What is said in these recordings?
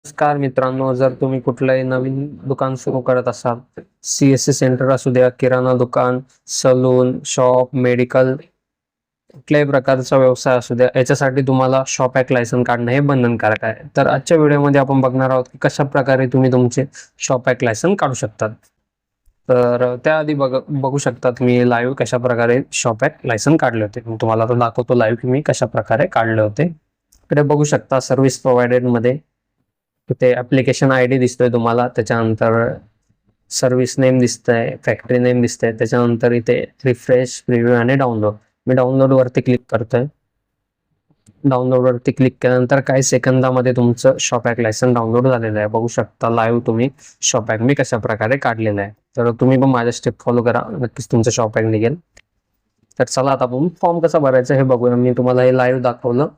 नमस्कार मित्रांनो, जर तुम्ही कुठलंही नवीन दुकान सुरू करत असाल, CSC सेंटर असू द्या, किराणा दुकान, सलून, शॉप, मेडिकल, कुठल्याही प्रकारचा व्यवसाय असू द्या, याच्यासाठी तुम्हाला शॉप ॲक्ट लायसन काढणं हे बंधनकारक आहे. तर आजच्या व्हिडिओमध्ये आपण बघणार आहोत की कशा प्रकारे तुम्ही तुमचे शॉप ॲक्ट लायसन काढू शकतात. तर त्याआधी बघू शकतात मी लाईव्ह कशा प्रकारे शॉप ॲक्ट लायसन काढले होते. मी तुम्हाला आता दाखवतो लाईव्ह की मी कशा प्रकारे काढले होते. इकडे बघू शकता सर्व्हिस प्रोव्हायडेडमध्ये इथे ॲप्लिकेशन ID दिसतोय तुम्हाला, त्याच्यानंतर सर्व्हिस नेम दिसतंय, फॅक्टरी नेम दिसतंय, त्याच्यानंतर इथे रिफ्रेश, प्रिव्ह्यू आणि डाउनलोड. मी डाउनलोड वरती क्लिक करतोय. डाउनलोड वरती क्लिक केल्यानंतर काही सेकंदामध्ये तुमचं शॉप ॲक्ट लायसन डाउनलोड झालेलं आहे. बघू शकता लाईव्ह तुम्ही शॉप ॲक्ट मी कशा प्रकारे काढलेलं आहे. तर तुम्ही पण माझ्या स्टेप फॉलो करा, नक्कीच तुमचं शॉप ॲक्ट निघेल. तर चला आता आपण फॉर्म कसा भरायचा हे बघूया. मी तुम्हाला हे लाईव्ह दाखवलं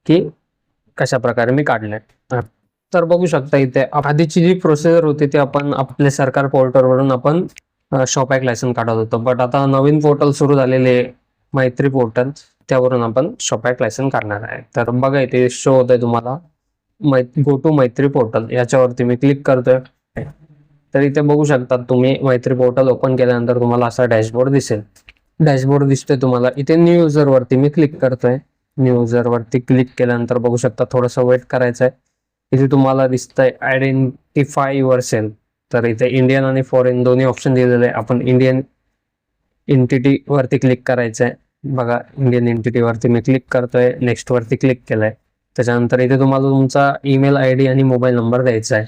की कशा प्रकारे मी काढलंय. तर बघू शकता इथे आधीची जी प्रोसिजर होती ती आपण आपल्या सरकार पोर्टलवरून आपण शॉप ॲक्ट लायसन काढत होतो. बट आता नवीन पोर्टल सुरू झालेले मैत्री पोर्टल, त्यावरून आपण शॉप ॲक्ट लायसन काढणार आहे. तर बघा इथे शो होत आहे तुम्हाला गो टू मैत्री पोर्टल, याच्यावरती मी क्लिक करतोय. तर इथे बघू शकता तुम्ही मैत्री पोर्टल ओपन केल्यानंतर तुम्हाला असा डॅशबोर्ड दिसेल. डॅशबोर्ड दिसतोय तुम्हाला. इथे न्यू युजर वरती मी क्लिक करतोय. न्यू युजर वरती क्लिक केल्यानंतर बघू शकता थोडंसं वेट करायचं आहे. इथे तुम्हाला दिसतंय आयडेंटिफाय युअर सेल्फ. तर इथे इंडियन आणि फॉरेन दोन्ही ऑप्शन दिलेले आहे. आपण इंडियन एंटिटी वरती क्लिक करायचं आहे. बघा इंडियन एंटिटी वरती मी क्लिक करतोय, नेक्स्ट वरती क्लिक केलंय. त्याच्यानंतर इथे तुम्हाला तुमचा ईमेल ID आणि मोबाईल नंबर द्यायचा आहे.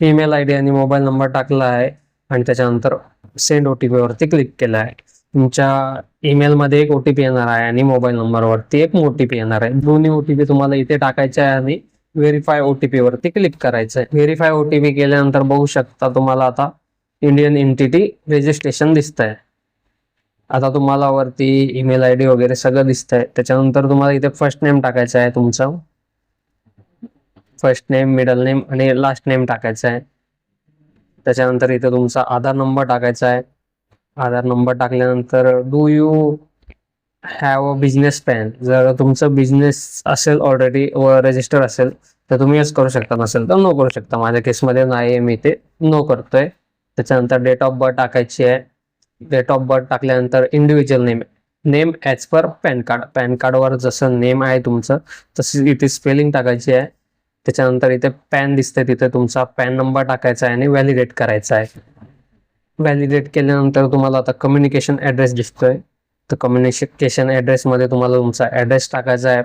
ईमेल ID आणि मोबाईल नंबर टाकला आहे आणि त्याच्यानंतर सेंड OTP वरती क्लिक केला आहे. तुमच्या ईमेलमध्ये एक OTP येणार आहे आणि मोबाईल नंबरवरती एक OTP येणार आहे. दोन्ही OTP तुम्हाला इथे टाकायचे आहे आणि व्हेरीफाय OTP वरती क्लिक करायचं आहे. व्हेरीफाय OTP केल्यानंतर बघू शकता तुम्हाला आता इंडियन एंटिटी रजिस्ट्रेशन दिसतंय. आता तुम्हाला वरती ईमेल ID वगैरे सगळं दिसतंय. त्याच्यानंतर तुम्हाला इथे फर्स्ट नेम टाकायचं आहे, तुमचं फर्स्ट नेम, मिडल नेम आणि लास्ट नेम टाकायचं आहे. त्याच्यानंतर इथे तुमचा आधार नंबर टाकायचा आहे. आधार नंबर टाकल्यानंतर do you have a business pan, जर तुमचं बिझनेस असेल ऑलरेडी व रजिस्टर असेल तर तुम्ही यस करू शकता, नसेल तर नो करू शकता. माझ्या केसमध्ये नाही, मी ते नो करतोय. त्याच्यानंतर डेट ऑफ बर्थ टाकायची आहे. डेट ऑफ बर्थ टाकल्यानंतर individual name, name as per pan card, pan कार्डवर जसं नेम आहे तुमचं तशी इथे स्पेलिंग टाकायची आहे. त्याच्यानंतर इथे पॅन दिसतंय, तिथे तुमचा पॅन नंबर टाकायचा आहे आणि व्हॅलिडेट करायचा आहे. व्हॅलिडेट केल्यानंतर तुम्हाला आता कम्युनिकेशन ॲड्रेस दिसतोय. तर कम्युनिकेशन ॲड्रेसमध्ये तुम्हाला तुमचा ॲड्रेस टाकायचा आहे.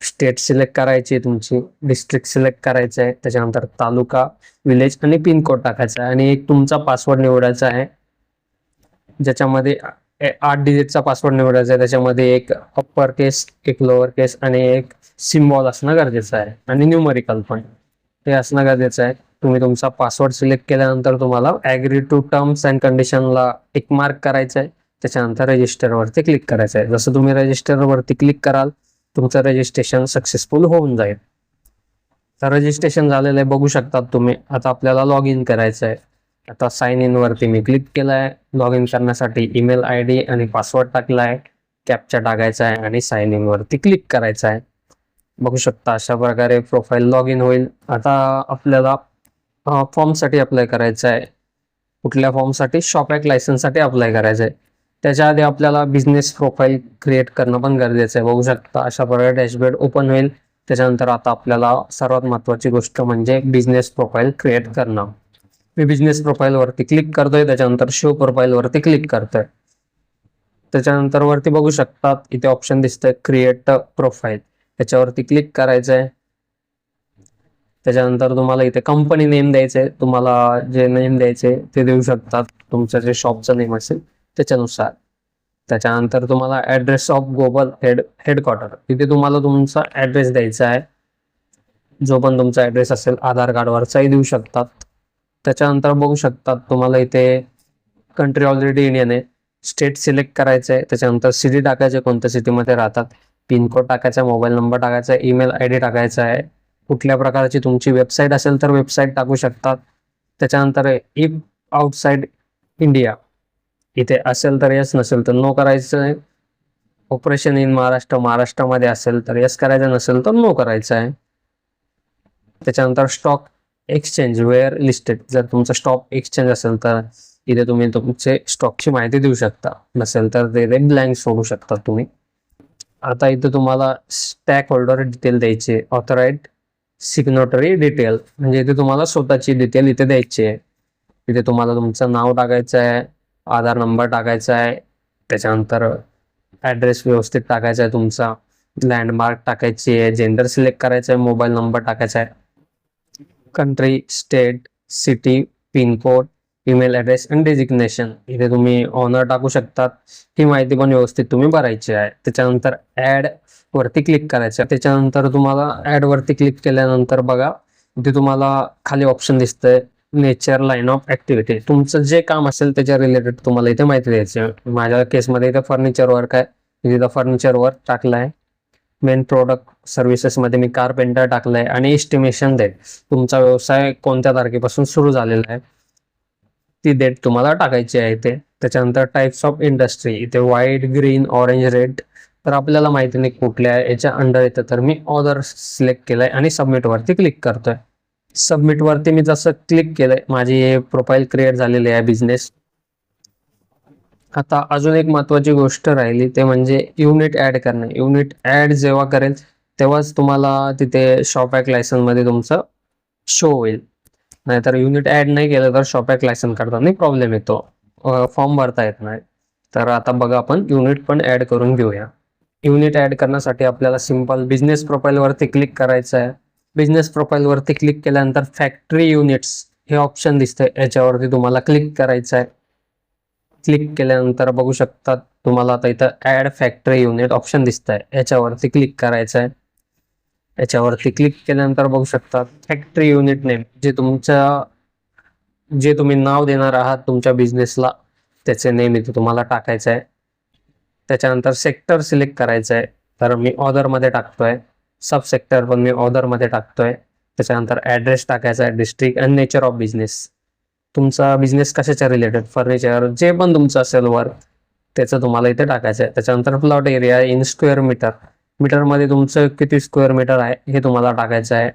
स्टेट सिलेक्ट करायची आहे तुमची, डिस्ट्रिक्ट सिलेक्ट करायचं आहे. त्याच्यानंतर तालुका, विलेज आणि पिनकोड टाकायचा आहे आणि एक तुमचा पासवर्ड निवडायचा आहे, ज्याच्यामध्ये 8 डिजिटचा पासवर्ड निवडायचा आहे. त्याच्यामध्ये एक अप्पर केस, एक लोअर केस आणि एक सिम्बॉल असणं गरजेचं आहे आणि न्यूमरिकल पण हे असणं गरजेचं आहे. तुम्ही तुमचा पासवर्ड सिलेक्ट केल्यानंतर तुम्हाला ॲग्री टू टर्म्स अँड कंडिशनला एक मार्क करायचं आहे. त्याच्यानंतर रजिस्टरवरती क्लिक करायचं आहे. जसं तुम्ही रजिस्टरवरती क्लिक कराल तुमचं रजिस्ट्रेशन सक्सेसफुल होऊन जाईल. तर रजिस्ट्रेशन झालेलं आहे, बघू शकतात तुम्ही. आता आपल्याला लॉग इन करायचं आहे. आता साइन इन वरती मी क्लिक केलं आहे. लॉग इन करण्यासाठी ईमेल ID आणि पासवर्ड टाकला आहे, कॅप्चा टाकायचा आहे आणि साइन इन वरती क्लिक करायचं आहे. बघू शकता अशा प्रकारे प्रोफाईल लॉग इन होईल. आता आपल्याला फॉर्मसाठी अप्लाय करायचं आहे. कुठल्या फॉर्मसाठी? शॉप ॲक्ट लायसन्ससाठी अप्लाय करायचं आहे. त्याच्या आधी आपल्याला बिझनेस प्रोफाईल क्रिएट करणं पण गरजेचं आहे. बघू शकता अशा प्रकारे डॅशबोर्ड ओपन होईल. त्याच्यानंतर आता आपल्याला सर्वात महत्त्वाची गोष्ट म्हणजे बिझनेस प्रोफाईल क्रिएट करणं. मी बिझनेस प्रोफाईलवरती क्लिक करतोय, त्याच्यानंतर शो प्रोफाईलवरती क्लिक करतोय. त्याच्यानंतर वरती बघू शकतात इथे ऑप्शन दिसतंय क्रिएट प्रोफाईल, त्याच्यावरती क्लिक करायचं आहे. त्याच्यानंतर तुम्हाला इथे कंपनी नेम द्यायचं आहे. तुम्हाला जे नेम द्यायचे ते देऊ शकतात, तुमचं जे शॉपचं नेम असेल त्याच्यानुसार. त्याच्यानंतर तुम्हाला ॲड्रेस ऑफ ग्लोबल हेडक्वार्टर, तिथे तुम्हाला तुमचा ॲड्रेस द्यायचा आहे, जो पण तुमचा ॲड्रेस असेल आधार कार्डवरचाही देऊ शकतात. त्याच्यानंतर बघू शकतात तुम्हाला इथे कंट्री ऑलरेडी इंडियन आहे. स्टेट सिलेक्ट करायचं आहे. त्याच्यानंतर सिटी टाकायचे, कोणत्या सिटीमध्ये राहतात, पिनकोड टाकायचा, मोबाईल नंबर टाकायचा, ईमेल ID टाकायचा आहे. कुठल्या प्रकारची तुमची वेबसाईट असेल तर वेबसाईट टाकू शकतात. त्याच्यानंतर इफ आउटसाइड इंडिया इथे असेल तर यस, नसेल तर नो करायचं आहे. ऑपरेशन इन महाराष्ट्र, महाराष्ट्रामध्ये असेल तर यस करायचं, नसेल तर नो करायचं आहे. त्याच्यानंतर स्टॉक एक्सचेंज वेअर लिस्टेड, जर तुमचं स्टॉक एक्सचेंज असेल तर इथे तुम्ही तुमचे स्टॉकची माहिती देऊ शकता, नसेल तर ते ब्लँक सोडू शकता तुम्ही. आता इथे तुम्हाला स्टॅक होल्डर डिटेल द्यायचे, ऑथराइज्ड सिग्नेटरी डिटेल, म्हणजे इथे तुम्हाला स्वतःची डिटेल इथे द्यायची आहे. इथे तुम्हाला तुमचं नाव टाकायचं आहे, आधार नंबर टाकायचा आहे, त्याच्यानंतर ॲड्रेस व्यवस्थित टाकायचा आहे तुमचा, लँडमार्क टाकायची आहे, जेंडर सिलेक्ट करायचं आहे, मोबाईल नंबर टाकायचा आहे, country, state, city, pincode, email address आणि डेजिग्नेशन. इथे तुम्ही ऑनर टाकू शकतात. ही माहिती पण व्यवस्थित तुम्ही भरायची आहे. त्याच्यानंतर ॲड वरती क्लिक करायचं. त्याच्यानंतर तुम्हाला ॲड वरती क्लिक केल्यानंतर बघा इथे तुम्हाला खाली ऑप्शन दिसतंय नेचर, लाईन ऑफ ॲक्टिव्हिटी. तुमचं जे काम असेल त्याच्या रिलेटेड तुम्हाला इथे माहिती द्यायची आहे. माझ्या केसमध्ये इथे फर्निचर वर्क आहे, इथे फर्निचर वर्क टाकलं आहे. मेन प्रोडक्ट सर्व्हिसेसमध्ये मी कारपेंटर टाकलंय आणि एस्टिमेशन डेट, तुमचा व्यवसाय कोणत्या तारखेपासून सुरू झालेला आहे ती डेट तुम्हाला टाकायची आहे इथे. त्याच्यानंतर टाइप्स ऑफ इंडस्ट्री, इथे व्हाईट, ग्रीन, ऑरेंज, रेड, तर आपल्याला माहिती नाही कुठल्या याच्या अंडर येतं, तर मी ऑर्डर सिलेक्ट केलंय आणि सबमिट वरती क्लिक करतोय. सबमिट वरती मी जसं क्लिक केलंय माझी प्रोफाईल क्रिएट झालेली आहे बिझनेस. आता अजून एक महत्वाची गोष्ट राहिली ते म्हणजे युनिट ऍड करणे. युनिट ऍड जेव्हा करेल तेव्हाच तुम्हाला तिथे शॉपॅक लायसन मध्ये तुमचं शो होईल, नाहीतर युनिट ऍड नाही केलं तर शॉपॅक लायसन करताना प्रॉब्लेम येतो, फॉर्म भरता येत नाही. तर आता बघा आपण युनिट पण ऍड करून घेऊया. युनिट ऍड करण्यासाठी आपल्याला सिंपल बिझनेस प्रोफाईल वरती क्लिक करायचं आहे. बिझनेस प्रोफाईल वरती क्लिक केल्यानंतर फॅक्टरी युनिट्स हे ऑप्शन दिसतंय, याच्यावरती तुम्हाला क्लिक करायचं आहे. क्लिक केल्यानंतर बघू शकता तुम्हाला आता इथं ऍड फॅक्टरी युनिट ऑप्शन दिसत आहे, याच्यावरती क्लिक करायचं आहे. याच्यावरती क्लिक केल्यानंतर बघू शकता फॅक्टरी युनिट नेम, जे तुम्ही नाव देणार आहात तुमच्या बिझनेसला त्याचे नेम इथे तुम्हाला टाकायचं आहे. त्याच्यानंतर सेक्टर सिलेक्ट करायचं आहे, तर मी ऑर्डर मध्ये टाकतोय. सब सेक्टर पण मी ऑर्डर मध्ये टाकतोय. त्याच्यानंतर ऍड्रेस टाकायचा आहे, डिस्ट्रिक्ट आणि नेचर ऑफ बिझनेस, तुमचा बिझनेस कशाच्या रिलेटेड, फर्निचर जे पण तुमचं असेल वर्क त्याचं तुम्हाला इथे टाकायचं आहे. त्याच्यानंतर plot area in square metre, मीटरमध्ये तुमचं किती स्क्वेअर मीटर आहे हे तुम्हाला टाकायचं आहे.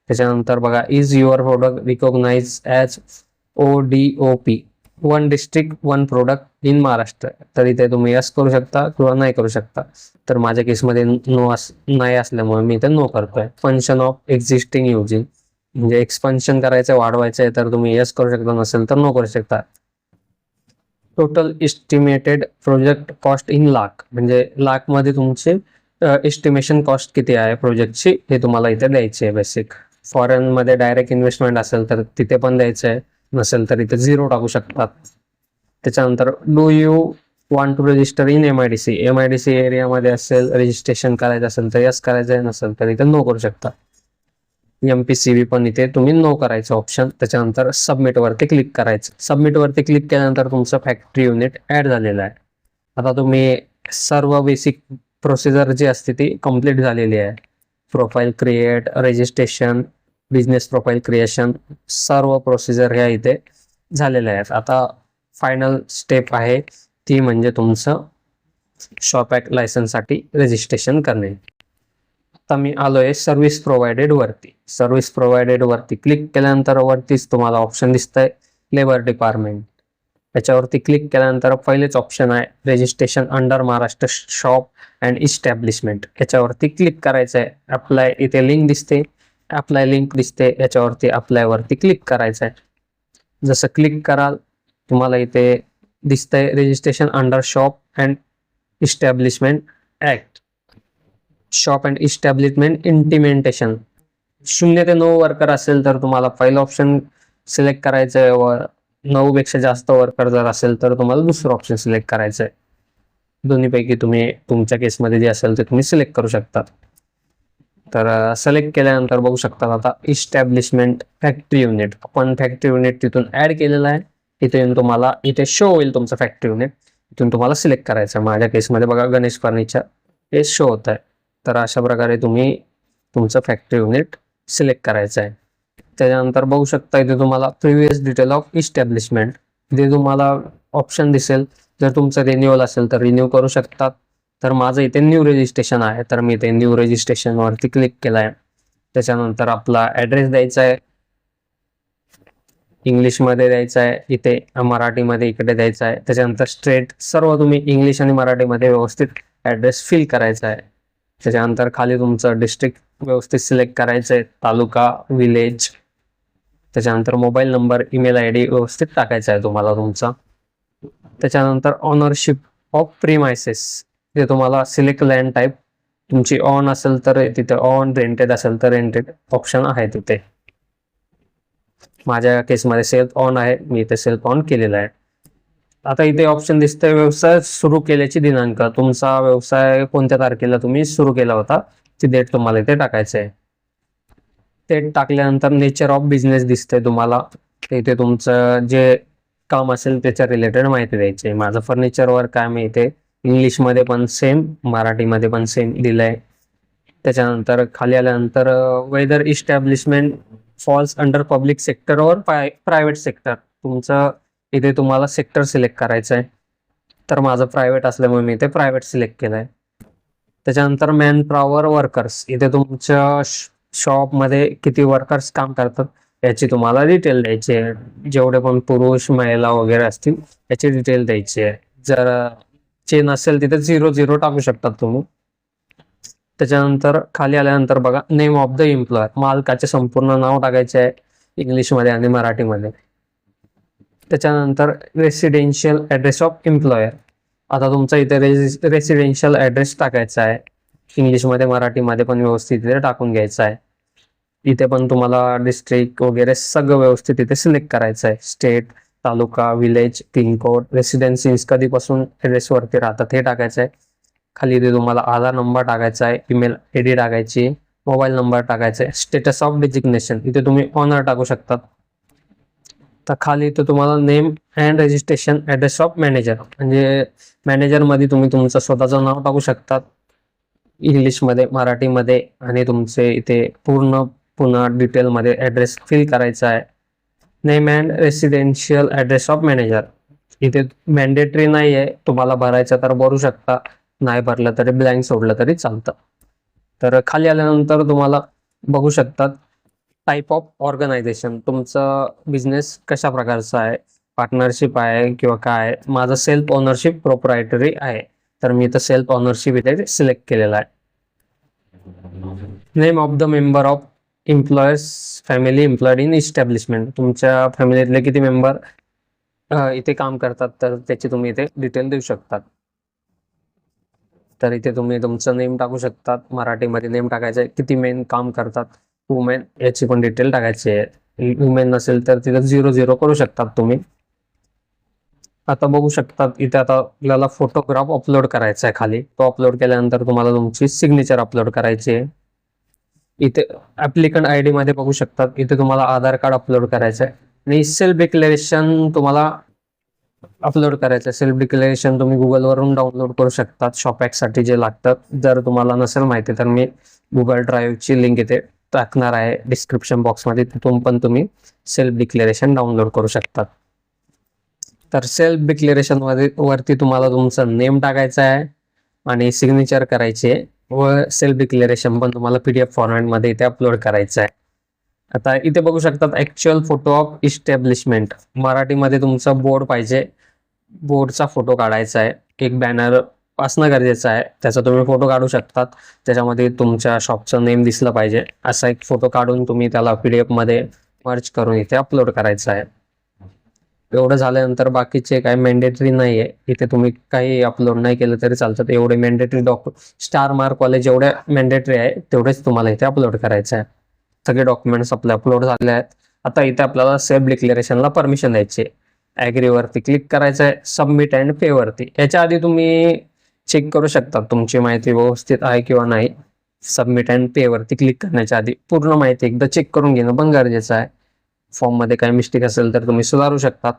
त्याच्यानंतर बघा is your product recognise as ODOP, one district one product in Maharashtra, तर इथे तुम्ही यस करू शकता किंवा नाही करू शकता. तर माझ्या केसमध्ये नाही असल्यामुळे मी इथे नो करतोय. फंक्शन ऑफ एक्झिस्टिंग युजिंग, म्हणजे एक्सपान्शन करायचं वाढवायचं आहे तर तुम्ही यस करू शकता, नसेल तर नो करू शकता. Total estimated project cost in lakh, म्हणजे लाख मध्ये तुमचे एस्टिमेशन कॉस्ट किती आहे प्रोजेक्टची हे तुम्हाला इथे द्यायची आहे. बेसिक फॉरेन मध्ये डायरेक्ट इन्व्हेस्टमेंट असेल तर तिथे पण द्यायचं आहे, नसेल तर इथे 0 टाकू शकतात. त्याच्यानंतर do you want to register in MIDC, MIDC एरियामध्ये असेल रजिस्ट्रेशन करायचं असेल तर यस करायचं आहे, नसेल तर इथे नो करू शकता. MPCV पण इथे तुम्ही नो करायचं ऑप्शन. त्याच्यानंतर सबमिट वरती क्लिक करायचं. सबमिट वरती क्लिक केल्यानंतर तुमचं फॅक्टरी युनिट ऍड झालेलं आहे. आता तुम्ही सर्व बेसिक प्रोसिजर जी असते ती कम्प्लीट झालेली आहे. Profile create, registration, business profile creation, सर्व प्रोसिजर ह्या इथे झालेल्या आहेत. आता फायनल स्टेप आहे ती म्हणजे तुमचं शॉपॅक लायसनसाठी रजिस्ट्रेशन करणे. आता मी आलोय सर्व्हिस प्रोव्हायडेड वरती. सर्व्हिस प्रोव्हायडेड वरती क्लिक केल्यानंतर वरतीच तुम्हाला ऑप्शन दिसतंय लेबर डिपार्टमेंट. याच्यावरती क्लिक केल्यानंतर पहिलेच ऑप्शन आहे registration under Maharashtra shop and establishment, याच्यावरती क्लिक करायचं आहे. अप्लाय इथे लिंक दिसते, अप्लाय लिंक दिसते, याच्यावरती अप्लाय वरती क्लिक करायचं आहे. जसं क्लिक कराल तुम्हाला इथे दिसतंय registration under shop and establishment act, shop and establishment implementation. 0 ते 9 वर्कर असेल तर तुम्हाला पहिलं ऑप्शन सिलेक्ट करायचं आहे, व 9 पेक्षा जास्त वर्कर जर असेल तर तुम्हाला दुसरं ऑप्शन सिलेक्ट करायचं आहे. दोन्हीपैकी तुम्ही तुमच्या केसमध्ये जे असेल ते तुम्ही सिलेक्ट करू शकता. तर सिलेक्ट केल्यानंतर बघू शकता आता इस्टॅब्लिशमेंट फॅक्टरी युनिट, आपण फॅक्टरी युनिट तिथून ऍड केलेलं आहे. इथे येऊन तुम्हाला इथे शो होईल तुमचं फॅक्टरी युनिट, इथून तुम्हाला सिलेक्ट करायचं आहे. माझ्या केसमध्ये बघा गणेश फर्निचर हे शो होत आहे. तर अशा प्रकारे तुम्ही तुमचं फॅक्टरी युनिट सिलेक्ट करायचं आहे. त्याच्यानंतर बघू शकता इथे तुम्हाला प्रिव्हियस डिटेल ऑफ इस्टॅब्लिशमेंट, इथे तुम्हाला ऑप्शन दिसेल. जर तुमचं रिन्युअल असेल तर रिन्यू करू शकतात. तर माझं इथे न्यू रजिस्ट्रेशन आहे, तर मी इथे न्यू रजिस्ट्रेशन वरती क्लिक केलं आहे. त्याच्यानंतर आपला ऍड्रेस द्यायचा आहे, इंग्लिशमध्ये द्यायचा आहे, इथे मराठीमध्ये इकडे द्यायचा आहे. त्याच्यानंतर स्ट्रेट सर्व तुम्ही इंग्लिश आणि मराठीमध्ये व्यवस्थित ऍड्रेस फिल करायचा आहे. त्याच्यानंतर खाली तुमचं डिस्ट्रिक्ट व्यवस्थित सिलेक्ट करायचं आहे, तालुका, विलेज. त्याच्यानंतर mobile number, email I D व्यवस्थित टाकायचा आहे तुम्हाला तुमचा. त्याच्यानंतर ऑनरशिप ऑफ प्रीमायसेस, ते तुम्हाला सिलेक्ट लँड टाईप, तुमची ऑन असेल तर तिथे ऑन, रेंटेड असेल तर रेंटेड ऑप्शन आहे तिथे. माझ्या केसमध्ये सेल्फ ऑन आहे, मी इथे सेल्फ ऑन केलेला आहे. आता इथे ऑप्शन दिसतंय व्यवसाय सुरू केल्याची दिनांक, तुमचा व्यवसाय कोणत्या तारखेला तुम्ही सुरू केला होता ती डेट तुम्हाला इथे टाकायचं आहे. ते टाकल्यानंतर नेचर ऑफ बिझनेस दिसतंय तुम्हाला, इथे तुमचं जे काम असेल त्याच्या रिलेटेड माहिती द्यायची आहे. माझं फर्निचरवर काम आहे, इथे इंग्लिशमध्ये पण सेम, मराठीमध्ये पण सेम दिलंय. त्याच्यानंतर खाली आल्यानंतर whether establishment falls under public sector और प्रायव्हेट सेक्टर, तुमचं इथे तुम्हाला सेक्टर सिलेक्ट करायचं आहे. तर माझं प्रायव्हेट असल्यामुळे मी इथे प्रायव्हेट सिलेक्ट केलंय. त्याच्यानंतर मॅन पॉवर वर्कर्स, इथे तुमच्या शॉपमध्ये किती वर्कर्स काम करतात याची तुम्हाला डिटेल द्यायची आहे. जेवढे पण पुरुष, महिला वगैरे असतील याची डिटेल द्यायची आहे. जर चेन असेल तिथे 0 टाकू शकतात तुम्ही. त्याच्यानंतर खाली आल्यानंतर बघा नेम ऑफ द एम्प्लॉयर, मालकाचे संपूर्ण नाव टाकायचे आहे इंग्लिशमध्ये आणि मराठीमध्ये. त्याच्यानंतर रेसिडेन्शियल ऍड्रेस ऑफ एम्प्लॉयर, आता तुमचा इथे रेसिडेन्शियल ऍड्रेस टाकायचा आहे, इंग्लिशमध्ये मराठीमध्ये पण व्यवस्थित इथे टाकून घ्यायचा आहे. इथे पण तुम्हाला डिस्ट्रिक्ट वगैरे सगळं व्यवस्थित इथे सिलेक्ट करायचं आहे, स्टेट, तालुका, विलेज, पिनकोड, रेसिडेन्सीज कधीपासून ऍड्रेसवरती राहतात हे टाकायचं आहे. खाली इथे तुम्हाला आधार नंबर टाकायचा आहे, ईमेल आय डी टाकायची, मोबाईल नंबर टाकायचा आहे. स्टेटस ऑफ डिजिग्नेशन, इथे तुम्ही ऑनर टाकू शकतात. तर खाली इथे तुम्हाला name and registration address of manager, म्हणजे मॅनेजरमध्ये तुम्ही तुमचं स्वतःचं नाव टाकू शकतात इंग्लिशमध्ये, मराठीमध्ये, आणि तुमचे इथे पुन्हा डिटेलमध्ये ऍड्रेस फिल करायचा आहे. Name and residential address of manager, इथे मॅन्डेटरी नाही आहे, तुम्हाला भरायचं तर भरू शकता, नाही भरलं तरी ब्लँक सोडलं तरी चालतं. तर खाली आल्यानंतर तुम्हाला बघू शकतात टाईप ऑफ ऑर्गनायझेशन, तुमचा बिझनेस कशा प्रकारचा आहे, पार्टनरशिप आहे किंवा काय. माझं सेल्फ ओनरशिप प्रोप्रायटरी आहे, तर मी इथं सेल्फ ओनरशिप इथे सिलेक्ट केलेला आहे. Name of the member of employers family employed in establishment, तुमच्या फॅमिलीतले किती मेंबर इथे काम करतात तर त्याची तुम्ही इथे डिटेल देऊ शकतात. तर इथे तुम्ही तुमचं नेम टाकू शकतात, मराठीमध्ये नेम टाकायचं आहे, किती मेन काम करतात, वुमेन याची पण डिटेल टाकायची आहे. वुमेन नसेल तर तिथं 0 करू शकतात तुम्ही. आता बघू शकतात इथे आता आपल्याला फोटोग्राफ अपलोड करायचा आहे खाली, तो अपलोड केल्यानंतर तुम्हाला तुमची सिग्नेचर अपलोड करायची आहे. इथे ऍप्लिकंट आय डी मध्ये बघू शकतात, इथे तुम्हाला आधार कार्ड अपलोड करायचं आहे आणि सेल्फ डिक्लेरेशन तुम्हाला अपलोड करायचं आहे. सेल्फ डिक्लेरेशन तुम्ही गुगलवरून डाउनलोड करू शकतात शॉपॅक्स साठी जे लागतात. जर तुम्हाला नसेल माहिती तर मी गुगल ड्राईव्हची लिंक इथे टाकणार आहे डिस्क्रिप्शन बॉक्समध्ये, तिथून पण तुम्ही सेल्फ डिक्लेरेशन डाउनलोड करू शकतात. तर सेल्फ डिक्लेरेशन वरती तुम्हाला तुमचं नेम टाकायचं आहे आणि सिग्नेचर करायची आहे, व सेल्फ डिक्लेरेशन पण तुम्हाला PDF फॉर्मॅटमध्ये इथे अपलोड करायचं आहे. आता इथे बघू शकतात ऍक्च्युअल फोटो ऑफ इस्टॅब्लिशमेंट, मराठीमध्ये तुमचा बोर्ड पाहिजे, बोर्डचा फोटो काढायचा आहे. एक बॅनर असणं गरजेचं आहे, त्याचा तुम्ही फोटो काढू शकतात. त्याच्यामध्ये तुमच्या शॉपचं नेम दिसलं पाहिजे, असा एक फोटो काढून तुम्ही त्याला PDF मध्ये मर्ज करून इथे अपलोड करायचं आहे. एवढं झाल्यानंतर बाकीचे काय मॅन्डेटरी नाही आहे, इथे तुम्ही काही अपलोड नाही केलं तरी चालतं. एवढे मॅन्डेटरी स्टार मार्क वाले जेवढे मॅन्डेटरी आहे तेवढेच तुम्हाला इथे अपलोड करायचं आहे. सगळे डॉक्युमेंट्स आपले अपलोड झाले आहेत. आता इथे आपल्याला सेल्फ डिक्लेरेशनला परमिशन द्यायची, ऍग्री वरती क्लिक करायचं आहे, सबमिट अँड पे वरती. याच्या आधी तुम्ही चेक करू शकता तुमची माहिती व्यवस्थित आहे किंवा नाही. सबमिट अँड पे वरती क्लिक करण्याच्या आधी पूर्ण माहिती एकदा चेक करून घेणं पण गरजेचं आहे. फॉर्म मध्ये काही मिस्टेक असेल तर तुम्ही सुधारू शकतात.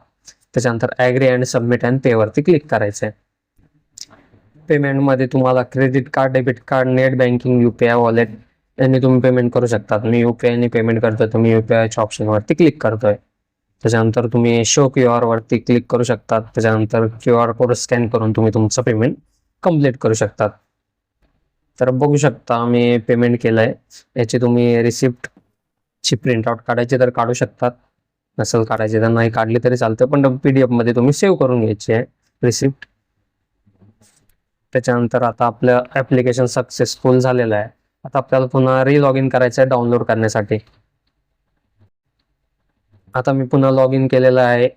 त्याच्यानंतर agree and submit and pay वरती क्लिक करायचं आहे. पेमेंट मध्ये तुम्हाला credit card, debit card, net banking, UPI wallet यांनी तुम्ही पेमेंट करू शकतात. मी UPI ने पेमेंट करतोय, तुम्ही UPIच्या ऑप्शन वरती क्लिक करतोय. त्याच्यानंतर तुम्ही शो QR वरती क्लिक करू शकतात. त्याच्यानंतर QR कोड स्कॅन करून तुम्ही तुमचं पेमेंट कम्प्लीट करू शकतात. तर बघू शकता मी पेमेंट केलंय. याची तुम्ही रिसिप्टची प्रिंटआउट काढायची तर काढू शकतात, नसेल काढायची तर नाही काढली तरी चालतं, पण PDF मध्ये तुम्ही सेव्ह करून घ्यायची आहे रिसिप्ट. त्याच्यानंतर आता आपलं ऍप्लिकेशन सक्सेसफुल झालेलं आहे. आता आपल्याला पुन्हा लॉग इन करायचं आहे डाउनलोड करण्यासाठी. आता मी पुन्हा लॉग इन केलेलं आहे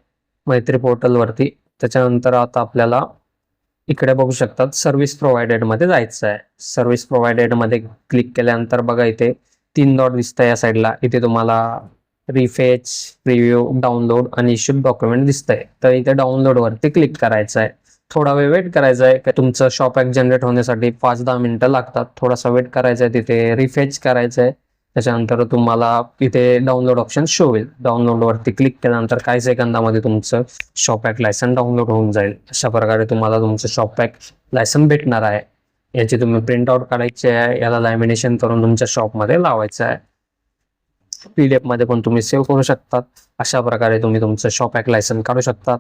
मैत्री पोर्टलवरती. त्याच्यानंतर आता आपल्याला इकडे बघू शकतात सर्व्हिस प्रोव्हायडेड मध्ये जायचं आहे. सर्व्हिस प्रोव्हायडेड मध्ये क्लिक केल्यानंतर बघा इथे 3 डॉट दिसत आहे या साईडला. इथे तुम्हाला रिफेच, प्रिव्ह्यू, डाउनलोड आणि इश्यूड डॉक्युमेंट दिसतंय. तर इथे डाउनलोड वरती क्लिक करायचं आहे. थोडा वेळ वेट करायचा आहे. तुमचं शॉप ॲप जनरेट होण्यासाठी 5-10 मिनिटं लागतात. थोडासा वेट करायचा आहे. तिथे रिफेच करायचं आहे. त्याच्यानंतर तुम्हाला इथे डाउनलोड ऑप्शन शो होईल. डाउनलोड वरती क्लिक केल्यानंतर काही सेकंदामध्ये तुमचं शॉप ॲप लायसन डाउनलोड होऊन जाईल. अशा प्रकारे तुम्हाला तुमचं शॉप ॲप लायसन भेटणार आहे. याची तुम्ही प्रिंट आउट काढायची आहे. याला लॅमिनेशन करून तुमच्या शॉपमध्ये लावायचं आहे. PDF मध्ये पण तुम्ही सेव्ह करू शकतात. अशा प्रकारे तुम्ही तुमचं शॉप ॲप लायसन काढू शकतात.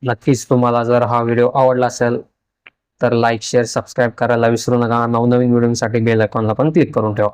नक्कीच तुम्हाला जर हा व्हिडिओ आवडला असेल तर लाईक, शेअर, सबस्क्राईब करायला विसरू नका. नवनवीन व्हिडिओसाठी बेल आयकॉनला पण क्लिक करून ठेवा.